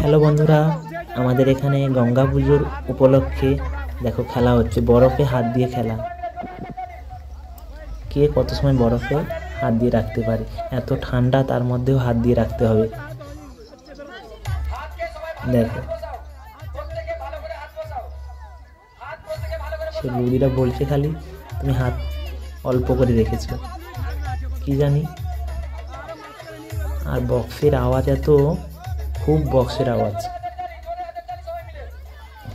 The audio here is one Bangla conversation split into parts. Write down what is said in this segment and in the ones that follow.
হ্যালো বন্ধুরা, আমাদের এখানে গঙ্গা পুজোর উপলক্ষে দেখো খেলা হচ্ছে, বরফে হাত দিয়ে খেলা। কে কত সময় বরফে হাত দিয়ে রাখতে পারে, এত ঠান্ডা তার মধ্যেও হাত দিয়ে রাখতে হবে। দেখো সে বৌদিরা বলছে খালি তুমি হাত অল্প করে রেখেছো, কি জানি। আর বক্সের আওয়াজ এত, খুব বক্সের আওয়াজ।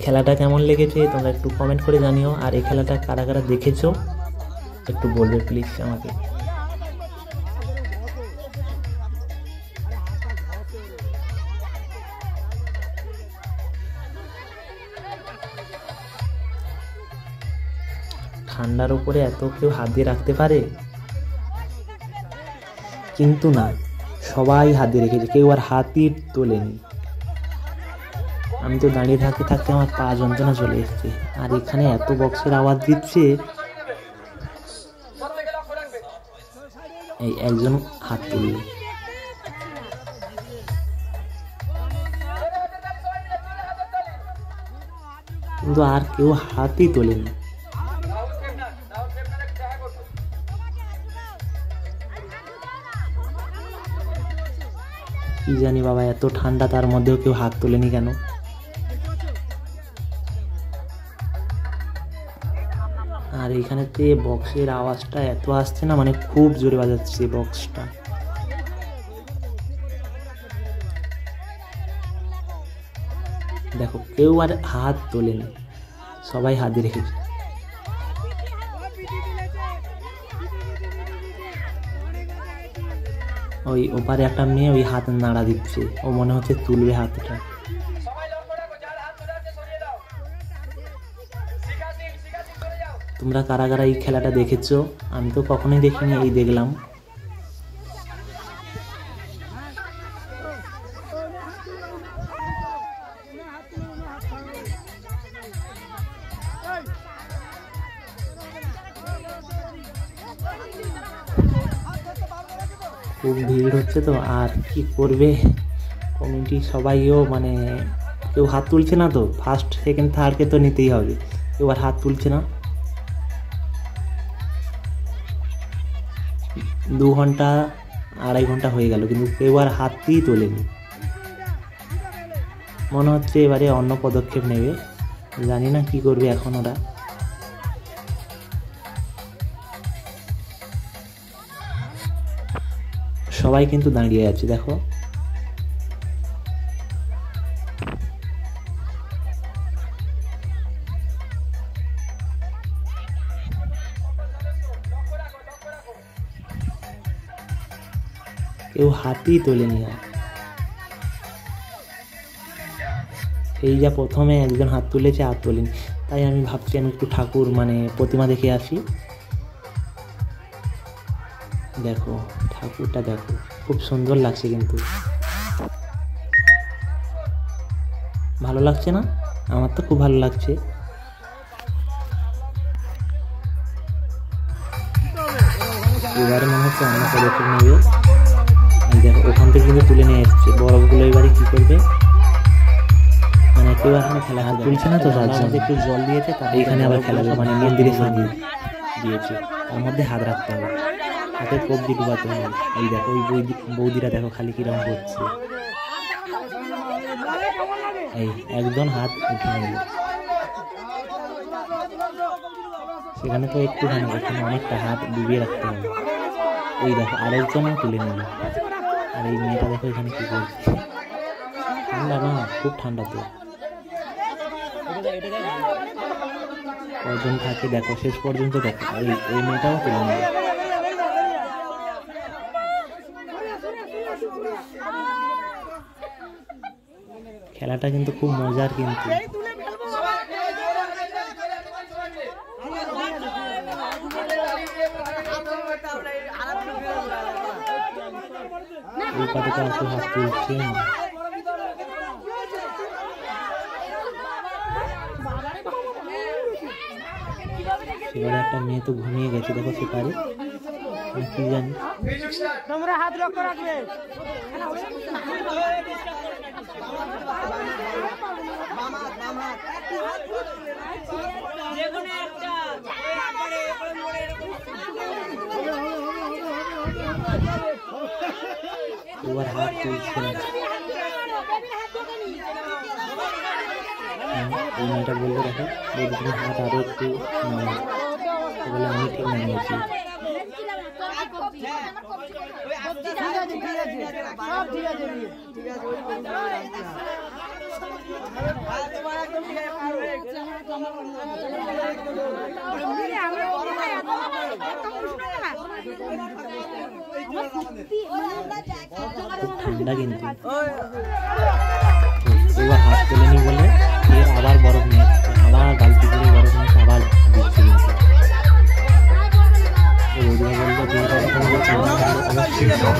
খেলাটা কেমন লেগেছে তোমরা একটু কমেন্ট করে জানিও। আর এই খেলাটা কারা কারা দেখেছো একটু বলবে প্লিজ আমাকে। ঠান্ডার উপরে এত কেউ হাত দিয়ে রাখতে পারে? কিন্তু না, সবাই হাত দিয়ে রেখেছে, কেউ আর হাতই তোলেনি। আমি তো দাঁড়িয়ে থাকতে থাকতে আমার পা যন্ত্রণা চলে এসছে। আর এখানে এত বক্সের আওয়াজ দিচ্ছে, এই একজন হাত তুলল, কিন্তু আর কেউ হাতই তোলেনি। কি জানি বাবা, এত ঠান্ডা তার মধ্যেও কেউ হাত তোলেনি কেন? আর এইখানেতে বক্সের আওয়াজটা এত আসছে না, মানে খুব জোরে বাজাচ্ছে বক্সটা। দেখো কেউ আর হাত তোলেনি, সবাই হাত দিয়ে রেখেছে। ওই ওপারে একটা মেয়ে ওই হাত নাড়া দিচ্ছে, ও মনে হচ্ছে তুলবে হাতটা। তোমরা কারা কারা এই খেলাটা দেখেছো? আমি তো কখনোই দেখিনি, এই দেখলাম। খুব ভিড় হচ্ছে তো, আর কি করবে কমিটি সবাইও, মানে কেউ হাত তুলছে না তো। ফার্স্ট সেকেন্ড থার্ডকে তো নিতেই হবে, কেউ আর হাত তুলছে না। 2 ঘন্টা 2.5 ঘন্টা হয়ে গেল, কিন্তু কেউ আর হাতই তোলেনি। মনে হচ্ছে এবারে অন্য পদক্ষেপ নেবে, জানি না কি করবে এখন ওরা। সবাই কিন্তু দাঁড়িয়ে আছে, দেখো কেউ হাতই তোলেনি। এই যা প্রথমে একজন হাত তুলেছে, হাত তোলেনি। তাই আমি ভাবছি আমি একটু ঠাকুর মানে প্রতিমা দেখে আসি। দেখো ঠাকুরটা দেখো, খুব সুন্দর লাগছে, কিন্তু ভালো লাগছে না? আমার তো খুব ভালো লাগছে। এবারে মনে হচ্ছে অন্য পদক্ষেপ নেবে। দেখো ওখান থেকে কিন্তু তুলে নিয়ে এসছে বরফগুলো। এবারে কি করবে, মানে কেউ এখানে খেলা হাত তুলছে না তো, তার জন্য একটু জল দিয়েছে, এইখানে আবার খেলাবে, মানে মন্দিরে সাজিয়ে দিয়েছে, তার মধ্যে হাত রাখতে হবে, হাতে কবজি ডুবাতে হবে। এই দেখো ওই বৌদিরা দেখো খালি কিরম করছে। এই একজন হাত উঠে নিল, সেখানে তো একটুখানি, এখানে অনেকটা হাত ডুবিয়ে রাখতে হবে। ওই দেখো আরেকজনও তুলে নিল। আর এই মেয়েটা দেখো এখানে কি করছে। ঠান্ডা না, খুব ঠান্ডা তো। কজন থাকে দেখো, শেষ পর্যন্ত দেখো এই মেয়েটাও তুলে নিল। খেলাটা কিন্তু খুব মজার, কিন্তু এই পাতে আর কেউ হাত তুলছে না। সেবারে একটা মেয়ে তো ঘুমিয়ে গেছে, দেখো সেপারে কি জানি। তোমরা হাত রক্ষা রাখবে। তুলছে না। এই মেয়েটা বললো দেখো বলছি তুমি হাত আরো একটু নামাও, বলে আমি ঠিক নামিয়েছি। ঠান্ডা কিন্তু এবার হাত তোলেনি বলে ফের আবার বরফ নিয়ে আসছে, আবার বালতি করে বরফ নিয়ে এসে আবার দিচ্ছে কিন্তু। বললো